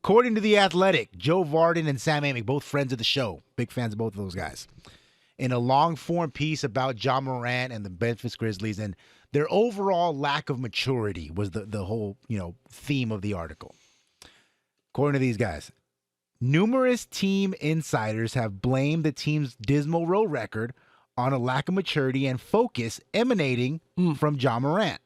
According to The Athletic, Joe Varden and Sam Amick, both friends of the show, big fans of both of those guys, in a long-form piece about Ja Morant and the Memphis Grizzlies and their overall lack of maturity was the whole, theme of the article. According to these guys, numerous team insiders have blamed the team's dismal road record on a lack of maturity and focus emanating from Ja Morant.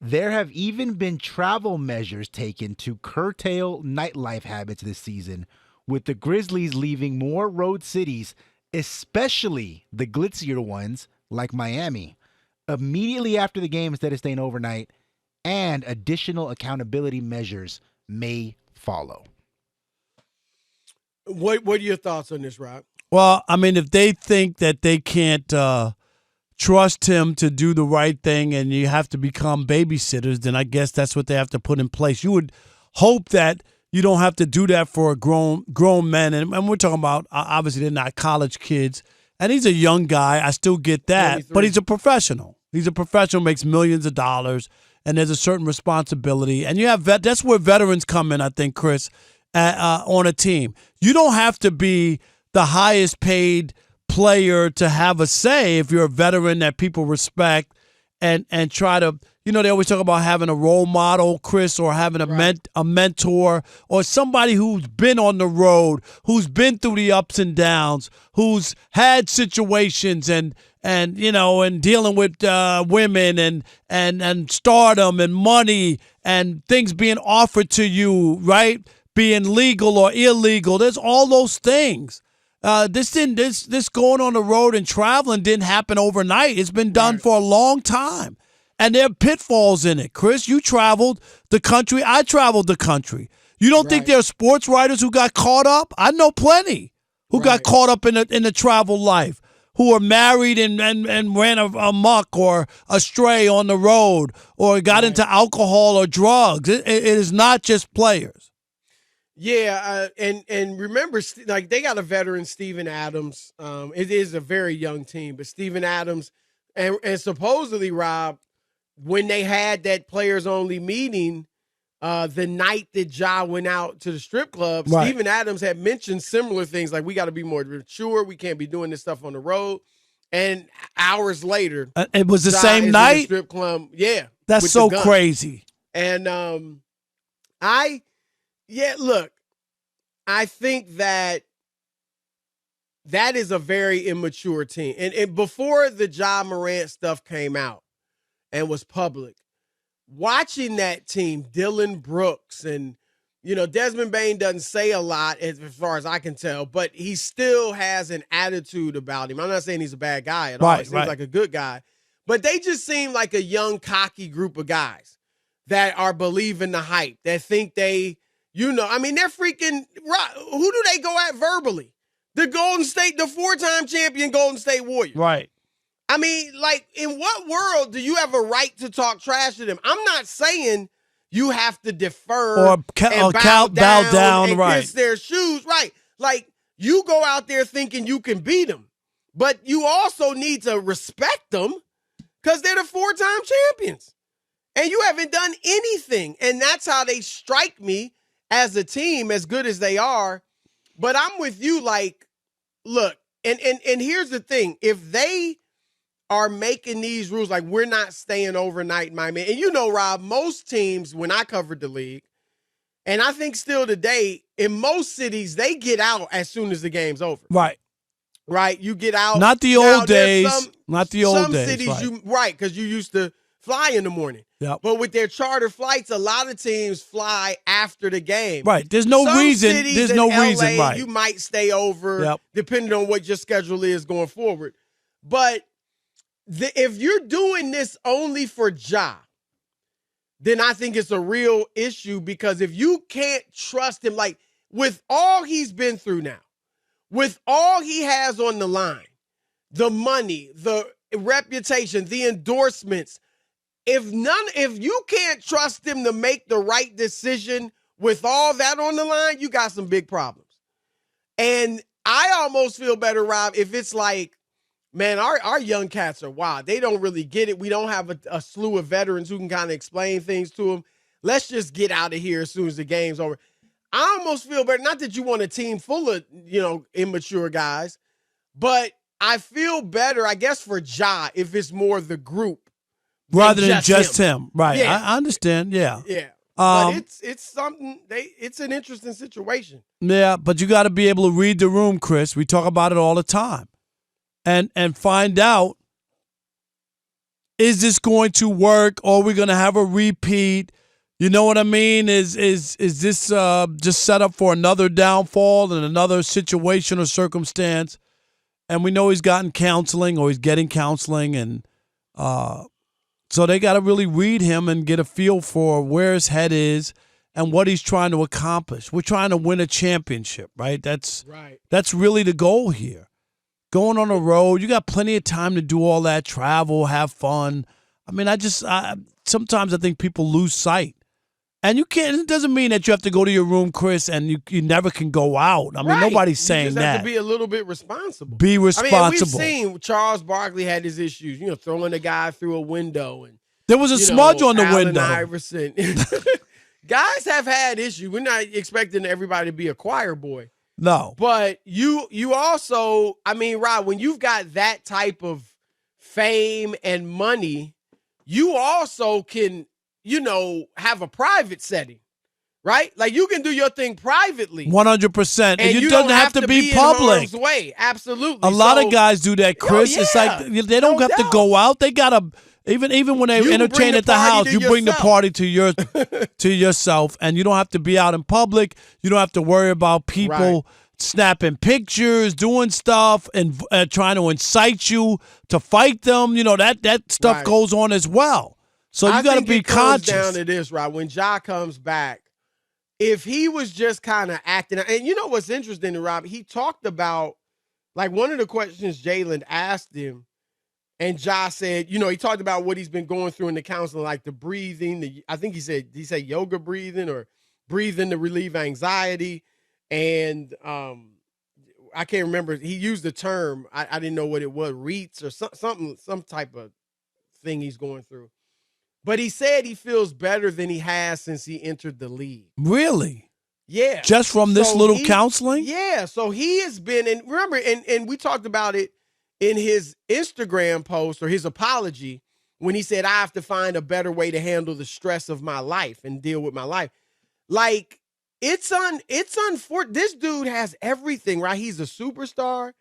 There have even been travel measures taken to curtail nightlife habits this season, with the Grizzlies leaving more road cities, especially the glitzier ones like Miami, immediately after the game instead of staying overnight, and additional accountability measures may follow. What are your thoughts on this, Rob? Well, I mean, if they think that they can't trust him to do the right thing and you have to become babysitters, then I guess that's what they have to put in place. You would hope that you don't have to do that for a grown man. And we're talking about, obviously, they're not college kids. And he's a young guy. I still get that. 23. But he's a professional. He's a professional, makes millions of dollars, and there's a certain responsibility. And you have that's where veterans come in, I think, Chris, on a team. You don't have to be the highest paid player to have a say if you're a veteran that people respect and try to, they always talk about having a role model, Chris, or having a mentor or somebody who's been on the road, who's been through the ups and downs, who's had situations and dealing with women and stardom and money and things being offered to you, right? Being legal or illegal. There's all those things. This going on the road and traveling didn't happen overnight. It's been done for a long time. And there are pitfalls in it. Chris, you traveled the country. I traveled the country. You don't think there are sports writers who got caught up? I know plenty who got caught up in the travel life, who are married and ran amok or astray on the road or got into alcohol or drugs. It is not just players. Yeah, and remember, like, they got a veteran, Steven Adams. It is a very young team, but Steven Adams, and supposedly, Rob, when they had that players-only meeting, the night that Ja went out to the strip club, Steven Adams had mentioned similar things, like, we got to be more mature, we can't be doing this stuff on the road. And hours later, it was the Ja same is night? in the strip club, yeah. That's so crazy. And look, I think that is a very immature team. And before the Ja Morant stuff came out and was public, watching that team, Dylan Brooks, and, Desmond Bane doesn't say a lot as far as I can tell, but he still has an attitude about him. I'm not saying he's a bad guy at all. He seems like a good guy. But they just seem like a young, cocky group of guys that are believing the hype, that think they... they're freaking, who do they go at verbally? The four-time champion Golden State Warriors. Right. I mean, like, in what world do you have a right to talk trash to them? I'm not saying you have to defer or bow down and right. kiss their shoes. Right. Like, you go out there thinking you can beat them, but you also need to respect them because they're the four-time champions. And you haven't done anything. And that's how they strike me as a team, as good as they are. But I'm with you, like, look, and here's the thing. If they are making these rules, like, we're not staying overnight in Miami. And Rob, most teams, when I covered the league, and I think still today, in most cities, they get out as soon as the game's over. Right. Right? You get out. Not the old days. Not the old some days. Cities, because you used to fly in the morning. Yep. But with their charter flights, a lot of teams fly after the game. Right. There's no reason. There's no reason. Right. You might stay over, depending on what your schedule is going forward. But if you're doing this only for Ja, then I think it's a real issue, because if you can't trust him, like, with all he's been through now, with all he has on the line, the money, the reputation, the endorsements, if you can't trust him to make the right decision with all that on the line, you got some big problems. And I almost feel better, Rob, if it's like, man, our young cats are wild. They don't really get it. We don't have a slew of veterans who can kind of explain things to them. let's just get out of here as soon as the game's over. I almost feel better. Not that you want a team full of, immature guys, but I feel better, I guess, for Ja if it's more the group rather than just him. Right. Yeah. I understand. Yeah. Yeah. But it's something it's an interesting situation. Yeah, but you got to be able to read the room, Chris. We talk about it all the time. And find out, is this going to work, or are we going to have a repeat? You know what I mean? Is this just set up for another downfall and another situation or circumstance? And we know he's gotten counseling, or he's getting counseling, and so they got to really read him and get a feel for where his head is and what he's trying to accomplish. We're trying to win a championship, right? That's really the goal here. Going on the road, you got plenty of time to do all that, travel, have fun. I mean, sometimes I think people lose sight. And you can't. It doesn't mean that you have to go to your room, Chris, and you never can go out. I mean, nobody's saying that. You just have to be a little bit responsible. Be responsible. I mean, we've seen Charles Barkley had his issues, throwing a guy through a window. And there was a smudge on the Allen window. Iverson. Guys have had issues. We're not expecting everybody to be a choir boy. No. But you also, I mean, Rob, when you've got that type of fame and money, you also can, have a private setting, right? Like you can do your thing privately. 100%. And you don't have to be in public. harm's way. Absolutely. A lot of guys do that, Chris. Yeah, it's like they don't have to go out. They got to, even when they entertain at the house, you bring the party to yourself, and you don't have to be out in public. You don't have to worry about people snapping pictures, doing stuff, and trying to incite you to fight them. That stuff goes on as well. So you got to be conscious. Down to this, right? When Ja comes back, if he was just kind of acting, and you know what's interesting, Rob? He talked about, like, one of the questions Jalen asked him, and Ja said, he talked about what he's been going through in the counseling, like the breathing. I think he said yoga breathing or breathing to relieve anxiety. And I can't remember. He used the term. I didn't know what it was, REITs or some type of thing he's going through. But he said he feels better than he has since he entered the league. Really? Yeah. Just from this little counseling? Yeah. So he has been, and remember, and we talked about it in his Instagram post or his apology when he said, I have to find a better way to handle the stress of my life and deal with my life. Like, it's unfortunate. This dude has everything, right? He's a superstar.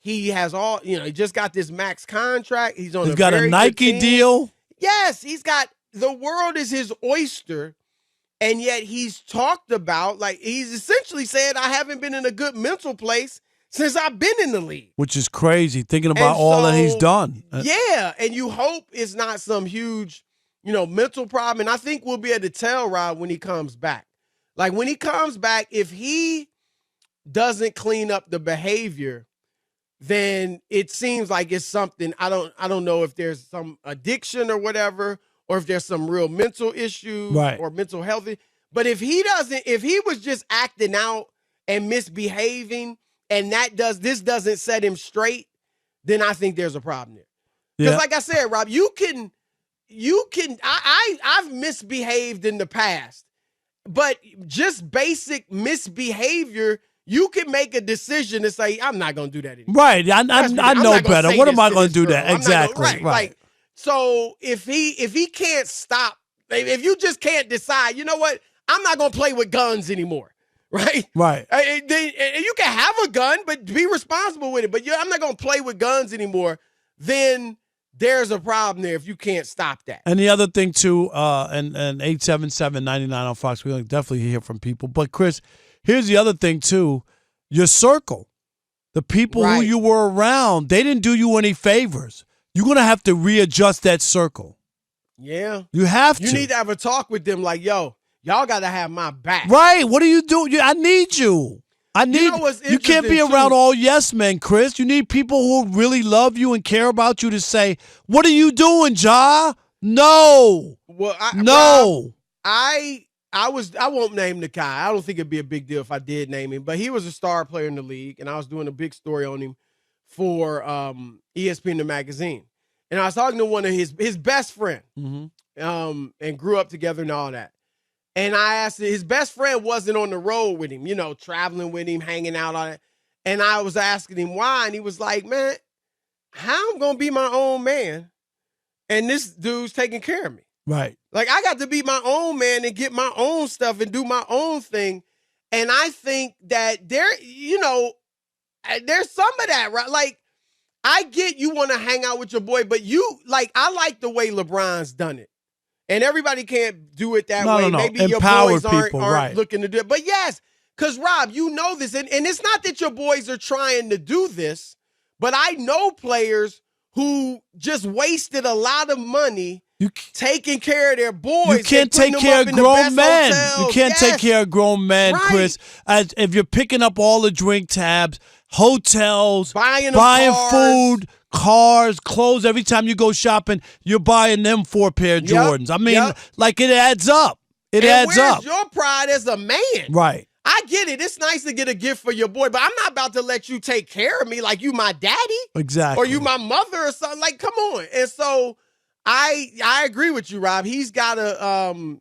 He has all, he just got this max contract. He's got a Nike deal. Yes, the world is his oyster, and yet he's talked about, like, he's essentially said, I haven't been in a good mental place since I've been in the league. Which is crazy, thinking about all that he's done. Yeah, and you hope it's not some huge, mental problem, and I think we'll be able to tell, Rob, when he comes back. Like, when he comes back, if he doesn't clean up the behavior, then it seems like it's something. I don't know if there's some addiction or whatever, or if there's some real mental issue or mental health. But if he was just acting out and misbehaving, and this doesn't set him straight, then I think there's a problem there. Because like I said, Rob, I've misbehaved in the past, but just basic misbehavior, you can make a decision to say, I'm not going to do that anymore. Right. I know better. What am I going to do that? Exactly. Right. Like, so if he can't stop, if you just can't decide, you know what? I'm not going to play with guns anymore. Right. Right. And you can have a gun, but be responsible with it. But I'm not going to play with guns anymore. Then there's a problem there if you can't stop that. And the other thing, too, and 877-99 on Fox, we'll definitely hear from people. But, Chris, here's the other thing, too. Your circle, the people who you were around, they didn't do you any favors. You're going to have to readjust that circle. Yeah. You have to. You need to have a talk with them like, yo, y'all got to have my back. Right. What are you doing? I need you. You can't be around all yes men, Chris. You need people who really love you and care about you to say, what are you doing, Ja? No. Well, no. I won't name the guy. I don't think it'd be a big deal if I did name him, but he was a star player in the league, and I was doing a big story on him for ESPN the magazine. And I was talking to one of his best friend, and grew up together and all that. And I asked his best friend wasn't on the road with him, traveling with him, hanging out on it. And I was asking him why, and he was like, man, how I'm going to be my own man and this dude's taking care of me? Right. Like, I got to be my own man and get my own stuff and do my own thing. And I think that there's some of that, right? Like, I get you want to hang out with your boy, but I like the way LeBron's done it. And everybody can't do it that way. No. Maybe Empower your boys aren't right. looking to do it. But yes, because, Rob, you know this. And it's not that your boys are trying to do this, but I know players who just wasted a lot of money taking care of their boys. You can't take care of grown men. You can't take care of grown men, right. Chris. If you're picking up all the drink tabs, hotels, buying food, cars, clothes. Every time you go shopping, you're buying them 4 pair of Jordans. I mean, like it adds up. It adds up. Where's your pride as a man? Right. I get it. It's nice to get a gift for your boy, but I'm not about to let you take care of me like you my daddy. Exactly. Or you my mother or something. Like, come on. And so I agree with you, Rob. He's got to,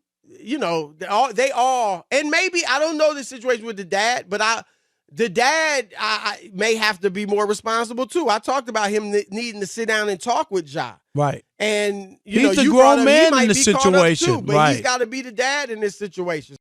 they all, and maybe, I don't know the situation with the dad, but the dad I may have to be more responsible too. I talked about him needing to sit down and talk with Ja. Right. And, he's the grown man in the situation. Too, but he's got to be the dad in this situation.